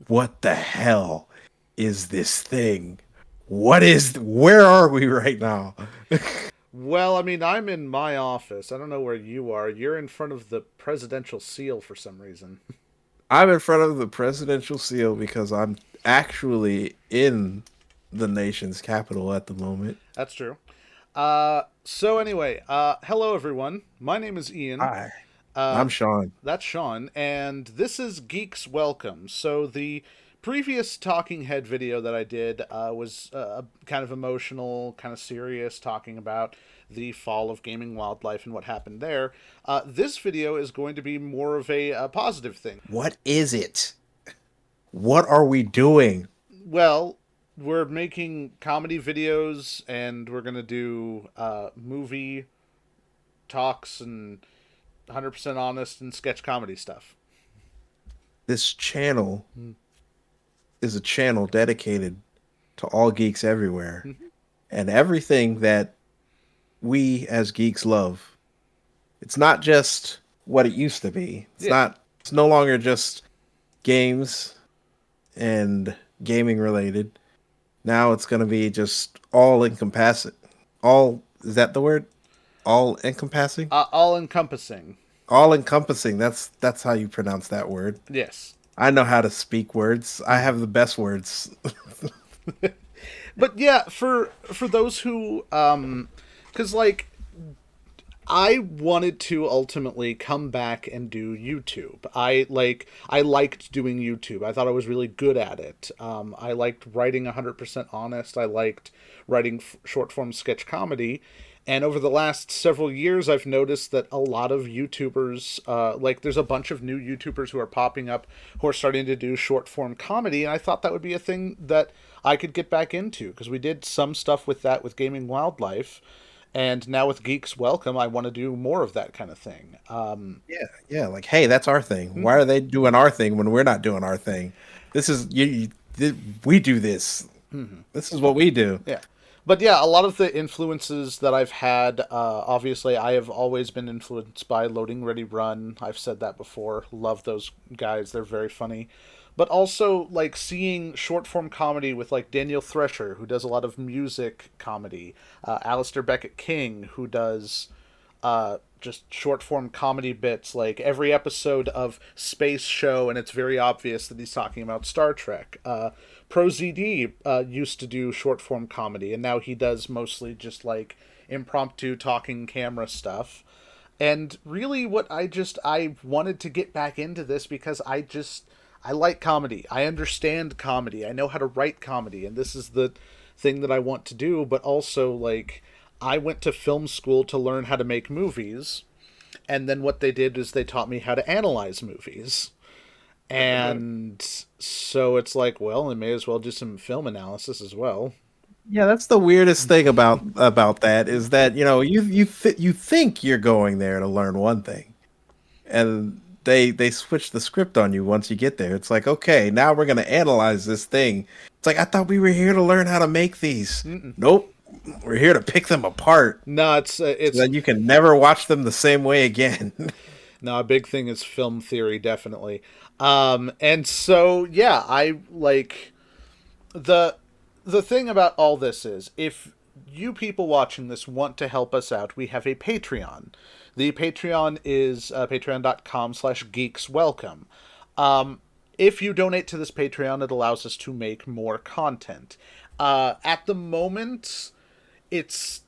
what the hell is this thing? Where are we right now? Well, I mean, I'm in my office. I don't know where you are. You're in front of the presidential seal for some reason. I'm in front of the presidential seal because I'm actually in the nation's capital at the moment. That's true. So anyway, hello everyone. My name is Ian. Hi, Uh, I'm Sean. that's Sean, and this is Geeks Welcome. So the previous talking head video that I did was kind of emotional, kind of serious, talking about the fall of gaming wildlife and what happened there. This video is going to be more of a positive thing. What is it? What are we doing? Well, we're making comedy videos, and we're gonna do movie talks and 100% honest and sketch comedy stuff. This channel is a channel dedicated to all geeks everywhere Mm-hmm. and everything that we as geeks love. It's not just what it used to be. Yeah. It's no longer just games and gaming related. Now it's going to be just all encompassing. All is that the word? All encompassing? All encompassing. All encompassing. That's how you pronounce that word. Yes. I know how to speak words. I have the best words. But yeah, for those who cuz like I wanted to ultimately come back and do YouTube. I liked doing YouTube. I thought I was really good at it. I liked writing 100% honest. I liked writing short form sketch comedy. And over the last several years, I've noticed that a lot of YouTubers, like there's a bunch of new YouTubers who are popping up who are starting to do short form comedy. And I thought that would be a thing that I could get back into because we did some stuff with that with Gaming Wildlife. And now with Geeks Welcome, I want to do more of that kind of thing. Yeah, yeah. Like, hey, that's our thing. Why are they doing our thing when we're not doing our thing? This is we do this. This is what we do. Yeah. But yeah, a lot of the influences that I've had, obviously, I have always been influenced by Loading Ready Run. I've said that before. Love those guys. They're very funny. But also, like, seeing short form comedy with, like, Daniel Thresher, who does a lot of music comedy, Alistair Beckett King, who does just short form comedy bits, like every episode of Space Show, and it's very obvious that he's talking about Star Trek. ProZD used to do short form comedy, and now he does mostly just like impromptu talking camera stuff. And really, I wanted to get back into this because I like comedy. I understand comedy. I know how to write comedy, and this is the thing that I want to do. But also, like, I went to film school to learn how to make movies, and then what they did is they taught me how to analyze movies. And so it's like, well, I may as well do some film analysis as well. Yeah, that's the weirdest thing about that is that you think you're going there to learn one thing, and they switch the script on you once you get there. It's like, okay, now we're gonna analyze this thing. It's like I thought we were here to learn how to make these. Mm-mm. Nope, we're here to pick them apart No, so that you can never watch them the same way again. no, a big thing is film theory, definitely. And so yeah, I like the the thing about all this is if you people watching this want to help us out, we have a Patreon. The Patreon is patreon.com/geekswelcome. If you donate to this Patreon, it allows us to make more content. At the moment, it's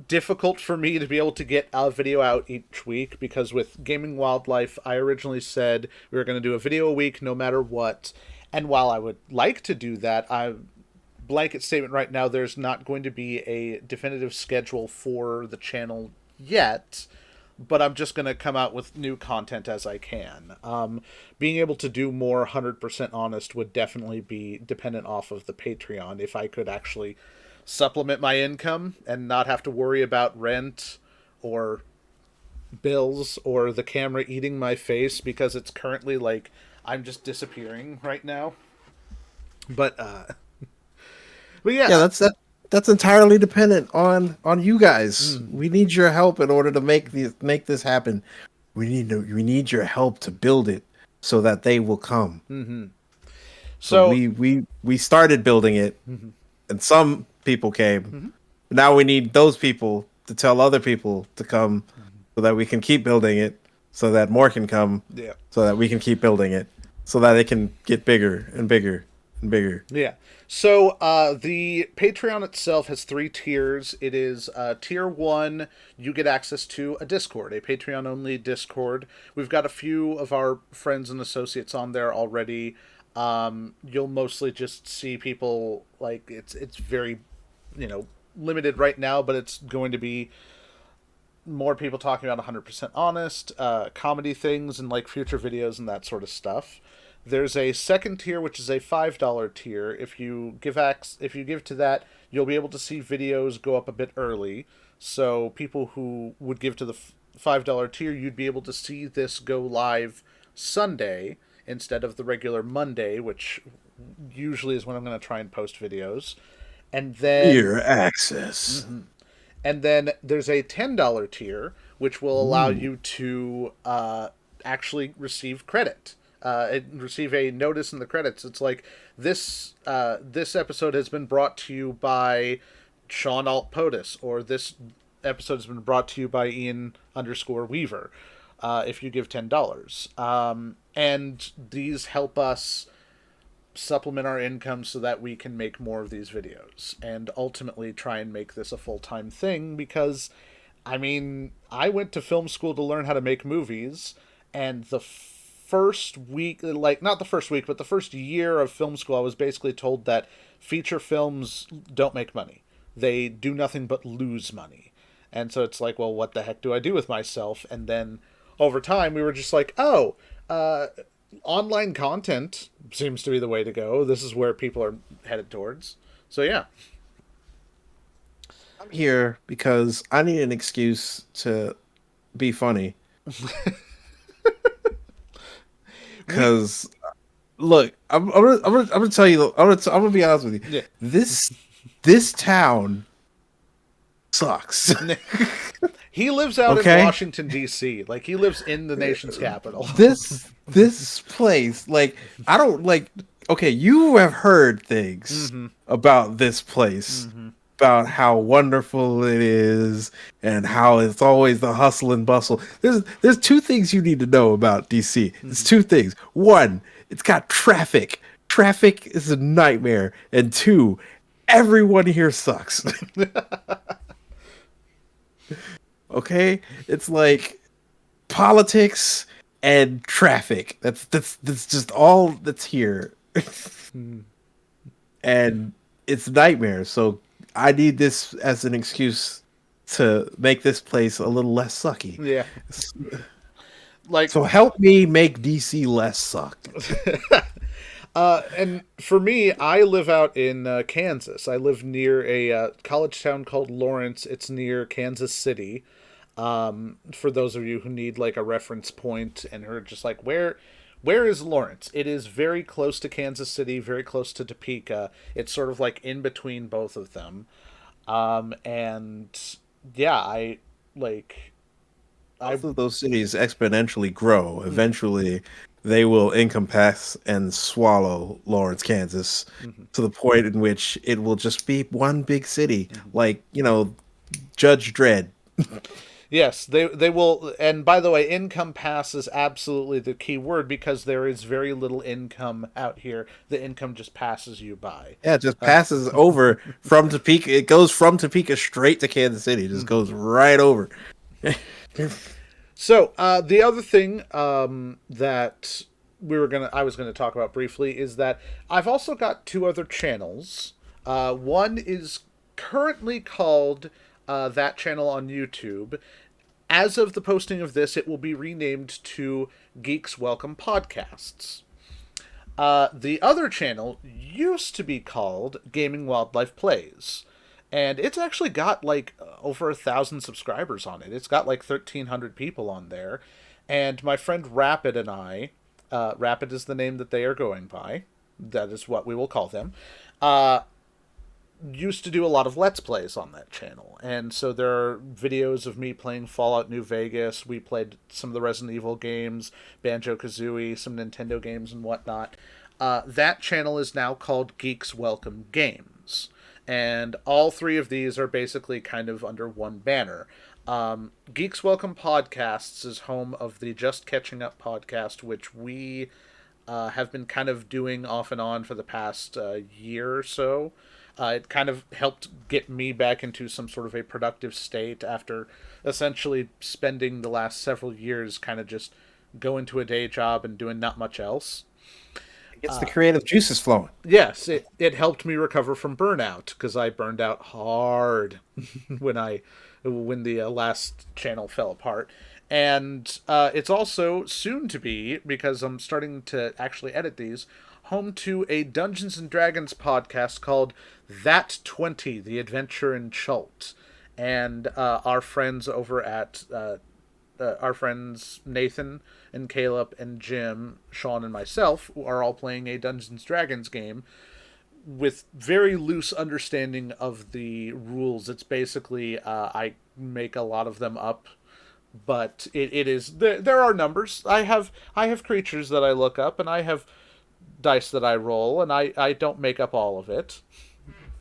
difficult for me to be able to get a video out each week because with Gaming Wildlife, I originally said we were going to do a video a week no matter what. And while I would like to do that, I blanket statement right now, there's not going to be a definitive schedule for the channel yet, but I'm just going to come out with new content as I can. Being able to do more 100% honest would definitely be dependent off of the Patreon. If I could actually supplement my income and not have to worry about rent or bills or the camera eating my face because it's currently like I'm just disappearing right now. But but Yeah, yeah, that's entirely dependent on you guys. We need your help in order to make this happen. We need your help to build it so that they will come. So So, we started building it, mhm, and some people came. mhm, Now we need those people to tell other people to come, mhm. so that we can keep building it, so that more can come, Yeah. so that we can keep building it, so that it can get bigger and bigger and bigger. Yeah. So the Patreon itself has three tiers. It is tier one, you get access to a Discord, a Patreon only Discord. We've got a few of our friends and associates on there already. You'll mostly just see people like it's very, you know, limited right now, but it's going to be more people talking about 100% honest, comedy things, and like future videos and that sort of stuff. There's a second tier, which is a $5 tier. If you give to that, you'll be able to see videos go up a bit early. So people who would give to the $5 tier, you'd be able to see this go live Sunday instead of the regular Monday, which usually is when I'm going to try and post videos. And then Ear access. mhm. And then there's a $10 tier, which will allow Ooh. you to actually receive credit. Receive a notice in the credits. It's like this episode has been brought to you by Sean Alt POTUS, or this episode has been brought to you by Ian underscore Weaver. If you give $10, and these help us supplement our income so that we can make more of these videos and ultimately try and make this a full-time thing because I mean, I went to film school to learn how to make movies, and the first week, like not the first week, but the first year of film school, I was basically told that feature films don't make money. They do nothing but lose money. And so it's like, well, what the heck do I do with myself? And then over time, we were just like, oh, uh, online content seems to be the way to go. This is where people are headed towards. So yeah. I'm here because I need an excuse to be funny. We Because look, I'm gonna tell you, I'm gonna be honest with you. yeah. This town sucks. He lives out in Okay, Washington D.C. Like he lives in the nation's capital. this place, like, I don't like. Okay, you have heard things Mm-hmm. about this place, Mm-hmm. about how wonderful it is, and how it's always the hustle and bustle. There's two things you need to know about DC. It's Mm-hmm. two things. One, it's got traffic. Traffic is a nightmare. And two, everyone here sucks. Okay? It's like politics and traffic. That's just all that's here. And it's nightmare. So I need this as an excuse to make this place a little less sucky. Yeah. Like So help me make DC less suck. and for me, I live out in Kansas. I live near a college town called Lawrence. It's near Kansas City. For those of you who need like a reference point and are just like, where is Lawrence? It is very close to Kansas City, very close to Topeka. It's sort of like in between both of them. And yeah, I like I Both of those cities exponentially grow. Eventually, they will encompass and swallow Lawrence, Kansas, mhm, to the point in which it will just be one big city, mhm. like, Judge Dredd. Yes, they will. And by the way, income pass is absolutely the key word because there is very little income out here. The income just passes you by. Yeah, it just Uh, passes over from Topeka. It goes from Topeka straight to Kansas City. It just mhm. goes right over. So the other thing that I was gonna talk about briefly is that I've also got two other channels. One is currently called that channel on YouTube. As of the posting of this, it will be renamed to Geeks Welcome Podcasts. The other channel used to be called Gaming Wildlife Plays, and it's actually got like over 1,000 subscribers on it. It's got like 1,300 people on there, and my friend Rapid and I, Rapid is the name that they are going by. That is what we will call them. Uh, Used to do a lot of Let's Plays on that channel. And so there are videos of me playing Fallout New Vegas. We played some of the Resident Evil games, Banjo Kazooie, some Nintendo games, and whatnot. That channel is now called Geeks Welcome Games. And all three of these are basically kind of under one banner. Geeks Welcome Podcasts is home of the Just Catching Up podcast, which we have been kind of doing off and on for the past year or so. It kind of helped get me back into some sort of a productive state after essentially spending the last several years kind of just going to a day job and doing not much else. It gets the creative juices flowing. Yes, it helped me recover from burnout because I burned out hard when I when the last channel fell apart. And it's also soon to be, because I'm starting to actually edit these, home to a Dungeons and Dragons podcast called That 20, The Adventure in Chult. And our friends over at our friends Nathan and Caleb and Jim, Sean and myself are all playing a Dungeons Dragons game with very loose understanding of the rules. It's basically I make a lot of them up, but it is there are numbers. I have creatures that I look up, and I have dice that I roll, and I don't make up all of it,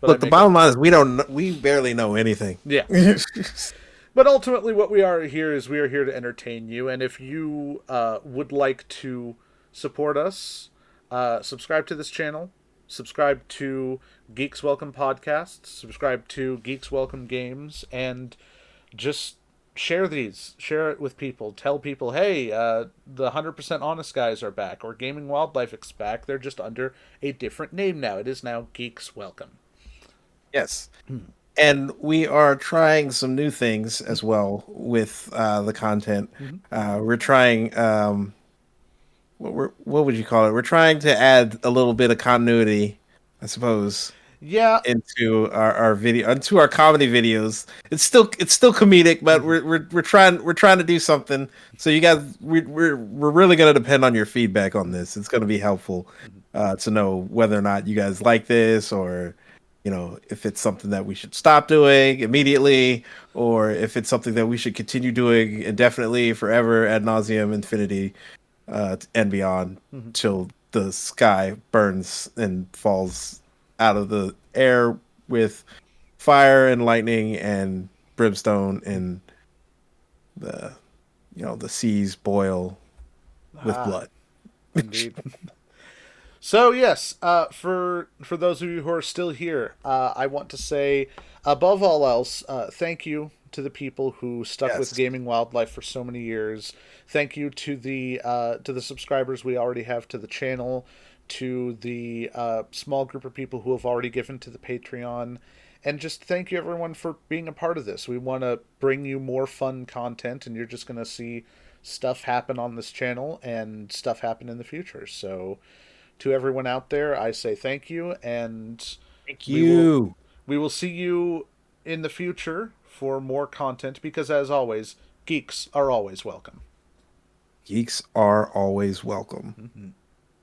but I Look, the make up. bottom line is we barely know anything. Yeah. But ultimately, what we are here is we are here to entertain you. And if you would like to support us, subscribe to this channel, subscribe to Geeks Welcome Podcasts, subscribe to Geeks Welcome Games, and just share these. Share it with people. Tell people, hey, the 100% Honest Guys are back, or Gaming Wildlife is back. They're just under a different name now. It is now Geeks Welcome. Yes. And we are trying some new things as well with the content. Mm-hmm. We're trying what would you call it? We're trying to add a little bit of continuity, I suppose, Yeah. into our video, into our comedy videos. It's still comedic, but Mm-hmm. we're trying to do something. So you guys, we're really gonna depend on your feedback on this. It's gonna be helpful to know whether or not you guys like this, or if it's something that we should stop doing immediately, or if it's something that we should continue doing indefinitely, forever, ad nauseum, infinity, and beyond, Mm-hmm. till the sky burns and falls out of the air with fire and lightning and brimstone, and the the seas boil with Ah, blood. indeed. So yes, for those of you who are still here, I want to say, above all else, thank you to the people who stuck with Yes. Gaming Wildlife for so many years. Thank you to the subscribers we already have to the channel, to the small group of people who have already given to the Patreon, and just thank you everyone for being a part of this. We want to bring you more fun content, and you're just going to see stuff happen on this channel and stuff happen in the future. So to everyone out there, I say thank you, and Thank we will you. we will see you in the future for more content, because as always, geeks are always welcome. Geeks are always welcome. Mm-hmm.